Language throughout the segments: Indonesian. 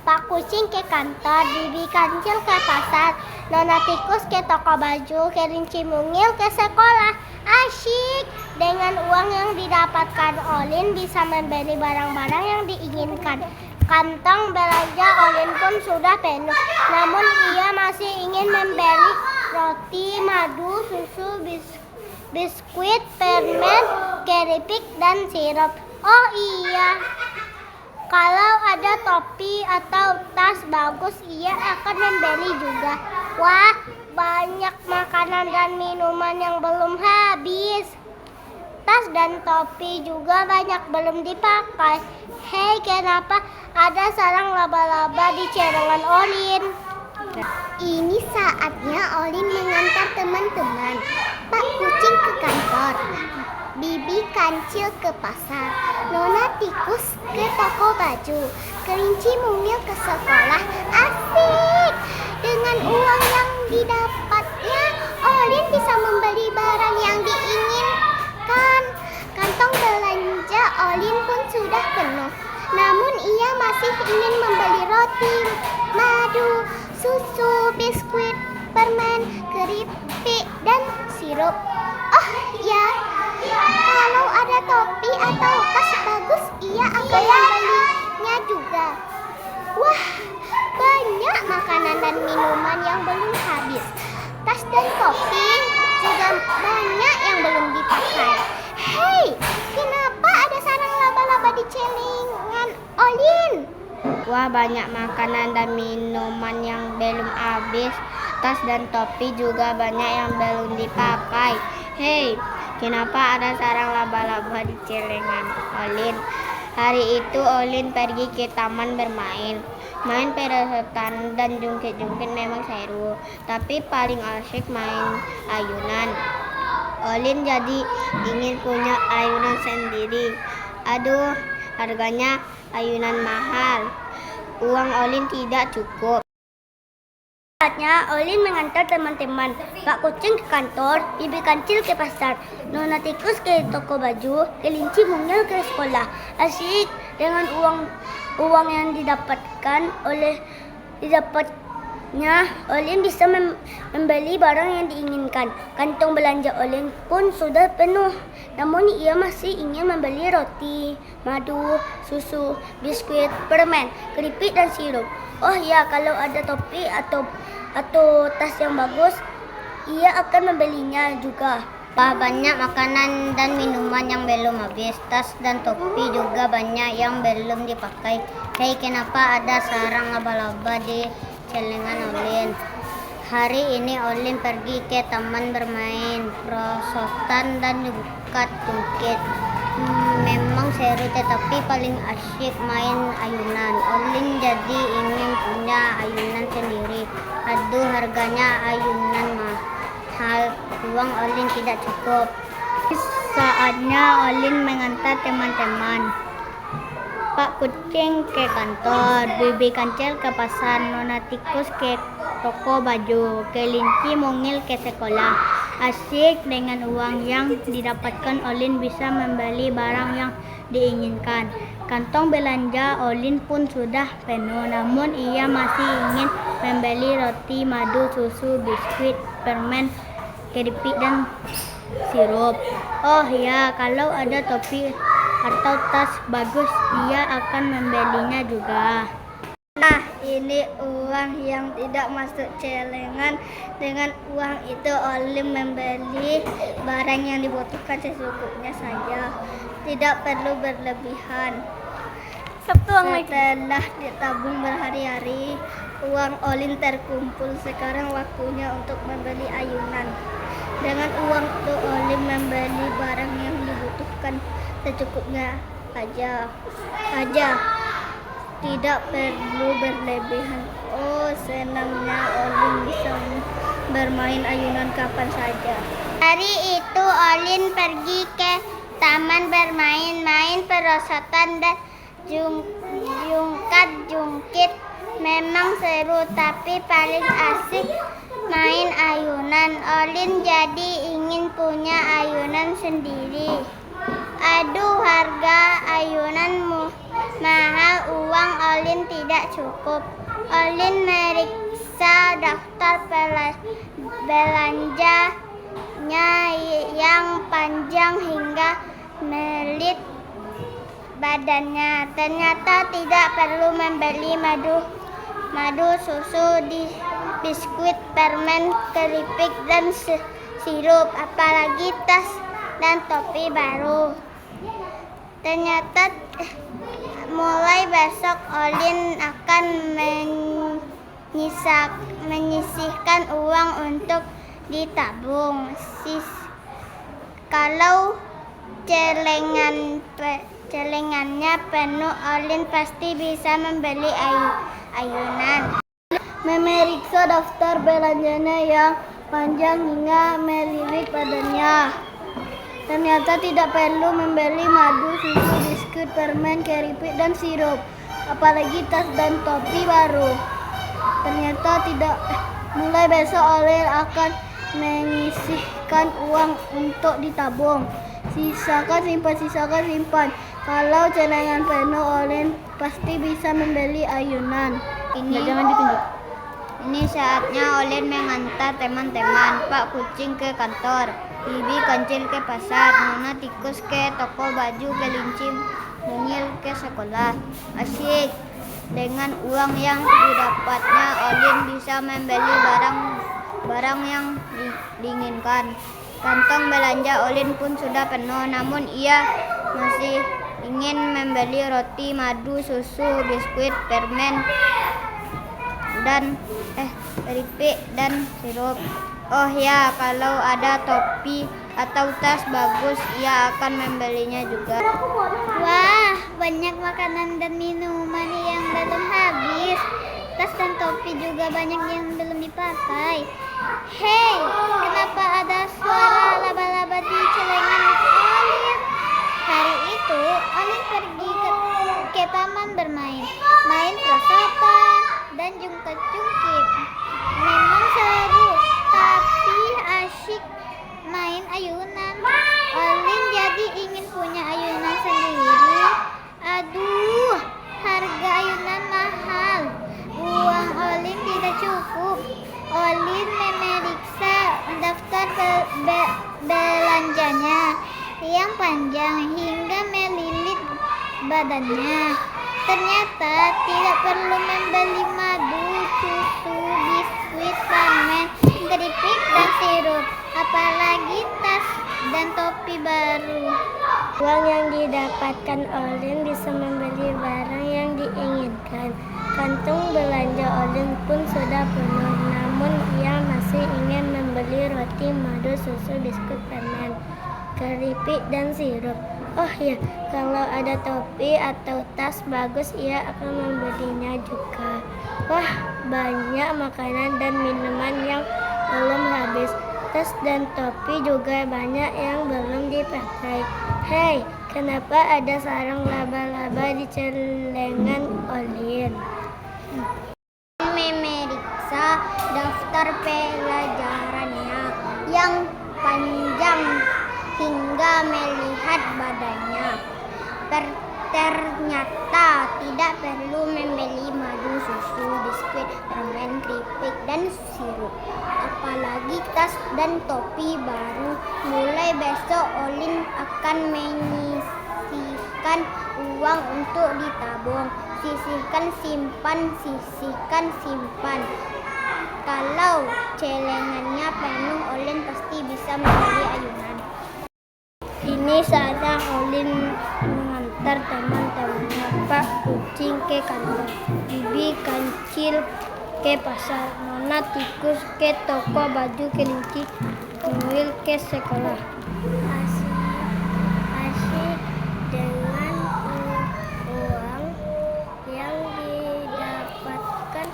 Pak kucing ke kantor, bibi kancil ke pasar, nona tikus ke toko baju, kelinci mungil ke sekolah. Asyik! Dengan uang yang didapatkan Olin bisa membeli barang-barang yang diinginkan. Kantong belanja Olin pun sudah penuh, namun ia masih ingin membeli roti, madu, susu, biskuit, permen, keripik, dan sirup. Oh iya, kalau ada topi atau tas bagus, ia akan membeli juga. Wah, banyak makanan dan minuman yang belum habis. Tas dan topi juga banyak belum dipakai. Hei, kenapa ada sarang laba-laba di celengan Olin? Ini saatnya Olin mengantar teman-teman. Pak kucing ke kantor, bibi kancil ke pasar, nona tikus ke toko baju, kelinci mungil ke sekolah. Asik! Dengan uang yang didapatnya, Olin bisa membeli barang yang diinginkan. Kantong belanja Olin pun sudah penuh, namun ia masih ingin membeli roti, madu, susu, biskuit, permen, keripik, dan sirup. Oh ya, kalau ada topi atau tas bagus, ia akan membelinya juga. Wah, banyak makanan dan minuman yang belum habis. Tas dan topi juga banyak yang belum dipakai. Hei, kenapa ada sarang laba-laba di celengan Olin? Wah, banyak makanan dan minuman yang belum habis. Tas dan topi juga banyak yang belum dipakai. Hei, kenapa ada sarang laba-laba di celengan Olin? Hari itu Olin pergi ke taman bermain. Main perosotan dan jungkit-jungkit memang seru, tapi paling asyik main ayunan. Olin jadi ingin punya ayunan sendiri. Aduh, harganya ayunan mahal. Uang Olin tidak cukup. Saatnya Olin mengantar teman-teman. Pak kucing ke kantor, bibi kancil ke pasar, nona tikus ke toko baju, kelinci mungil ke sekolah. Asyik! Dengan uang yang didapatnya, Olin bisa membeli barang yang diinginkan. Kantong belanja Olin pun sudah penuh, namun ia masih ingin membeli roti, madu, susu, biskuit, permen, keripik, dan sirup. Oh ya, kalau ada topi atau tas yang bagus, ia akan membelinya juga. Wah, banyak makanan dan minuman yang belum habis. Tas dan topi juga banyak yang belum dipakai. Hei, kenapa ada sarang laba-laba di celengan Olin? Hari ini Olin pergi ke taman bermain perosotan dan jungkit-jungkit. Memang seru, tetapi paling asyik main ayunan. Olin jadi ingin punya ayunan sendiri. Aduh, harganya ayunan mahal. Uang Olin tidak cukup. Saatnya Olin mengantar teman-teman. Pak kucing ke kantor, bibi kancil ke pasar, nona tikus ke toko baju, kelinci mungil ke sekolah. Asyik! Dengan uang yang didapatkan, Olin bisa membeli barang yang diinginkan. Kantong belanja Olin pun sudah penuh, namun ia masih ingin membeli roti, madu, susu, biskuit, permen, keripik, dan sirup. Oh ya, kalau ada topi atau tas bagus, ia akan membelinya juga. Nah, ini uang yang tidak masuk celengan. Dengan uang itu Olin membeli barang yang dibutuhkan secukupnya saja, tidak perlu berlebihan. Setelah ditabung berhari-hari, uang Olin terkumpul. Sekarang waktunya untuk membeli ayunan. Dengan uang itu Olin membeli barang yang dibutuhkan secukupnya aja. Tidak perlu berlebihan. Oh, senangnya Olin bisa bermain ayunan kapan saja. Hari itu Olin pergi ke taman bermain, main perosotan dan jungkat-jungkit. Memang seru, tapi paling asik main ayunan. Olin jadi ingin punya ayunan sendiri. Aduh, harga ayunan mahal, uang Olin tidak cukup. Olin meriksa daftar belanjanya yang panjang hingga melit badannya. Ternyata tidak perlu membeli madu, susu, biskuit, permen, keripik, dan sirup, apalagi tas dan topi baru. Ternyata mulai besok Olin akan menyisihkan uang untuk ditabung. Kalau celengannya penuh, Olin pasti bisa membeli ayunan. Memeriksa daftar belanjanya yang panjang hingga melilit badannya. Ternyata tidak perlu membeli madu, susu, biskuit, permen, keripik, dan sirup, apalagi tas dan topi baru. Ternyata tidak. Mulai besok Olin akan menyisihkan uang untuk ditabung. Sisakan simpan. Kalau celengan penuh, Olin pasti bisa membeli ayunan. Ini saatnya Olin mengantar teman-teman, Pak Kucing ke kantor, Bibi Kancil ke pasar, Nona Tikus ke toko baju, Kelinci Mungil ke sekolah. Asyik, dengan uang yang didapatnya Olin bisa membeli barang yang diinginkan. Kantong belanja Olin pun sudah penuh, namun ia masih ingin membeli roti, madu, susu, biskuit, permen, dan keripik dan sirup. Oh ya, kalau ada topi atau tas bagus, ia akan membelinya juga. Wah, banyak makanan dan minuman yang belum habis. Tas dan topi juga banyak yang belum dipakai. Hei, kenapa ada suara laba-laba di celengan Olin? Hari itu Olin pergi ke taman bermain, main perosotan dan jungkit-jungkit. Memang seru, tapi asyik main ayunan. Olin jadi ingin punya ayunan sendiri. Aduh, harga ayunan mahal. Uang Olin tidak cukup. Olin memeriksa daftar belanjanya yang panjang hingga melilit badannya. Ternyata tidak perlu membeli madu, susu, biskuit, permen, keripik, dan sirup, apalagi tas dan topi baru. Uang yang didapatkan Olin bisa membeli barang yang diinginkan. Kantong belanja Olin pun sudah penuh, namun ia masih ingin membeli roti, madu, susu, biskuit, permen, keripik, dan sirup. Oh ya, kalau ada topi atau tas bagus, ia akan membelinya juga. Wah, banyak makanan dan minuman yang belum habis. Tas dan topi juga banyak yang belum dipakai. Hei, kenapa ada sarang laba-laba di celengan Olin? Memeriksa daftar pelajarannya yang panjang hingga melihat badannya. Ternyata tidak perlu membeli madu, susu, biskuit, permen, keripik, dan sirup, apalagi tas dan topi baru. Mulai besok Olin akan menyisihkan uang untuk ditabung. Sisihkan simpan. Kalau celengannya penuh, Olin pasti bisa membeli ayunan. Ini saatnya Olin mengantar teman-temannya, Pak Kucing ke kantor, Bibi Kancil ke pasar, Nona Tikus ke toko baju, Kelinci Mungil ke sekolah. Asyik dengan uang yang didapatkan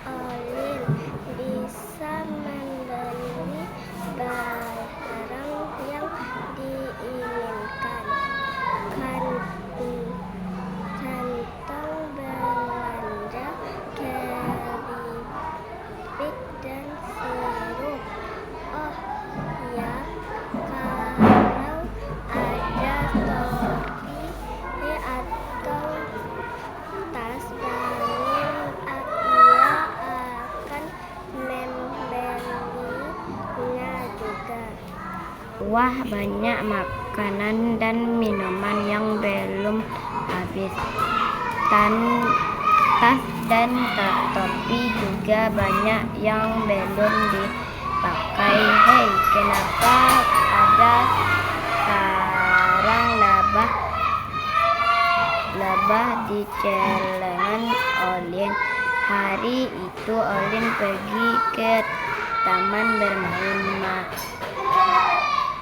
Olin bisa membeli barang yang diinginkan. Kantong belanja, keripik, dan sirup. Oh ya, Wah, banyak makanan dan minuman yang belum habis. Tas dan topi juga banyak yang belum dipakai. Hei, kenapa ada sarang lebah di celengan Olin? Hari itu Olin pergi ke taman bermain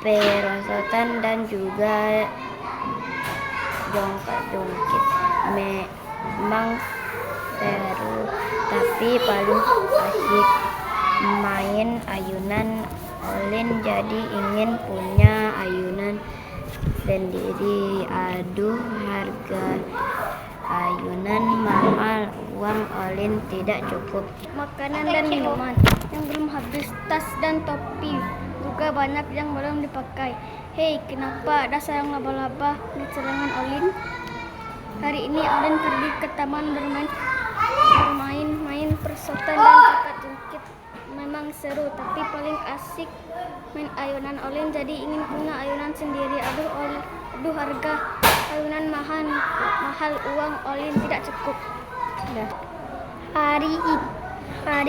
perosotan dan juga jongkak-jongkit. Memang seru, tapi paling asyik main ayunan. Olin jadi ingin punya ayunan sendiri. Aduh, harga ayunan mahal, uang Olin tidak cukup. Makanan dan minuman yang belum habis, tas dan topi juga banyak yang belum dipakai. Hei, kenapa ada sarang laba-laba di celengan Olin? Hari ini Olin pergi ke taman bermain perosotan dan jongkak-jongkit. Memang seru, tapi paling asik main ayunan. Olin jadi ingin punya ayunan sendiri. Aduh, harga ayunan mahal, uang Olin tidak cukup. Hari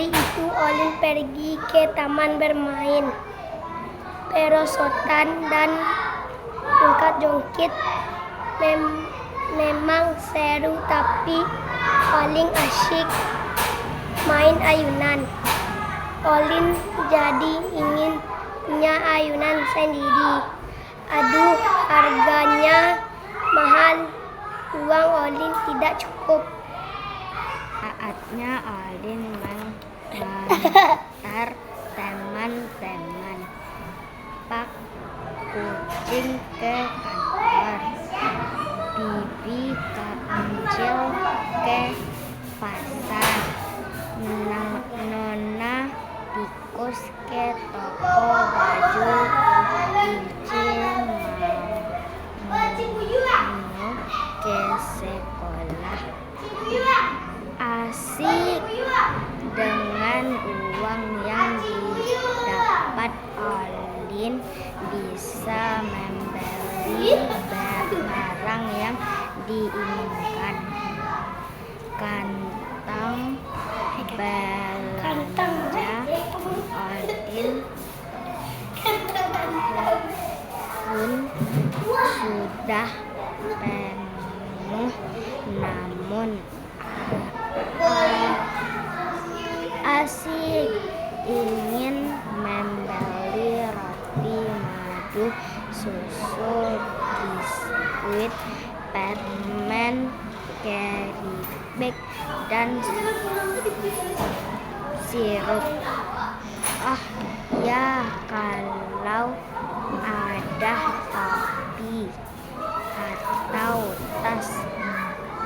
itu Olin pergi ke taman bermain perosotan dan jongkak-jongkit. Memang seru, tapi paling asyik main ayunan. Olin jadi ingin punya ayunan sendiri. Aduh, harganya mahal, uang Olin tidak cukup. Saatnya Olin mengantar teman-teman Pak Kucing ke kantor, Bibi Kancil ke pasar, Nona Tikus ke toko baju, Kelinci mau ke sekolah. Asik dengan uang yang didapat, Olin bisa membeli barang yang diinginkan. Kantong belanja Olin pun sudah penuh, namun asik ingin membeli roti, madu, susu, biskuit, permen, keripik, dan sirup. Oh ya, kalau ada topi atau tas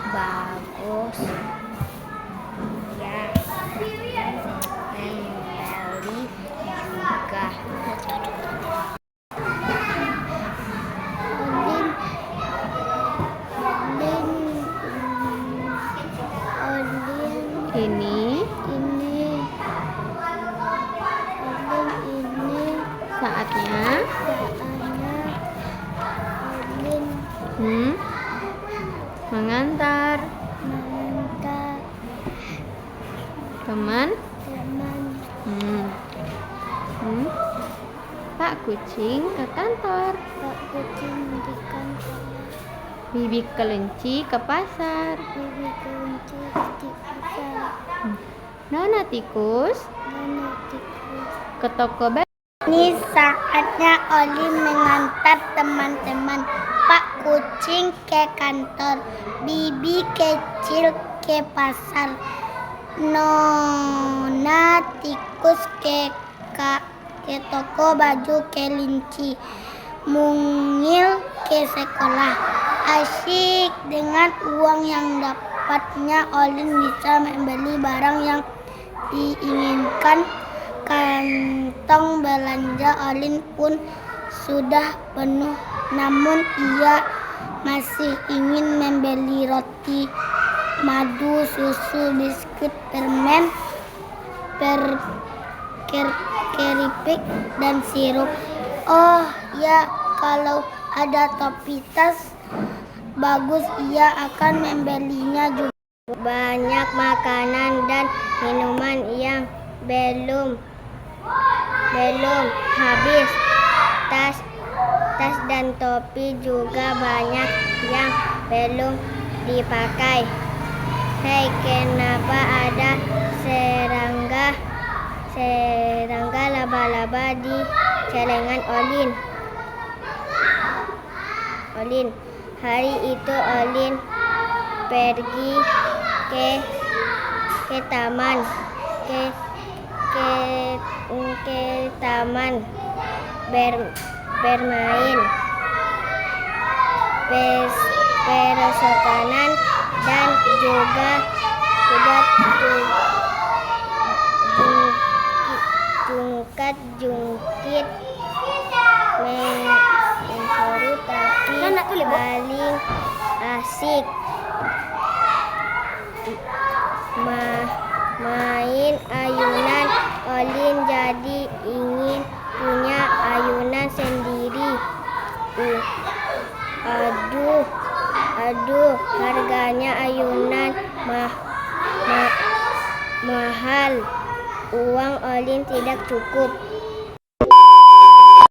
bagus ya, membeli juga. Ini saatnya mengantar teman Pak Kucing ke kantor, Bibi Kelinci ke pasar, Nona Tikus ke toko baju. Ini saatnya Olin mengantar teman-teman Pak Kucing ke kantor, Bibi Kecil ke pasar, Nona Tikus ke toko baju, Kelinci mungil ke sekolah. Asyik dengan uang yang dapatnya, Olin bisa membeli barang yang diinginkan. Kantong belanja Olin pun sudah penuh, namun ia masih ingin membeli roti, madu, susu, biskuit, permen, keripik, dan sirup. Oh ya, kalau ada topi tas bagus, ia akan membelinya juga. Banyak makanan dan minuman yang belum habis. Tas dan topi juga banyak yang belum dipakai. Hei, kenapa ada serangga laba-laba di celengan Olin? Hari itu Olin pergi ke taman bermain perosotan dan juga jungkit seru tapi paling asik main ayunan. Olin jadi ingin punya ayunan sendiri. Aduh, harganya ayunan mahal. Uang Olin tidak cukup.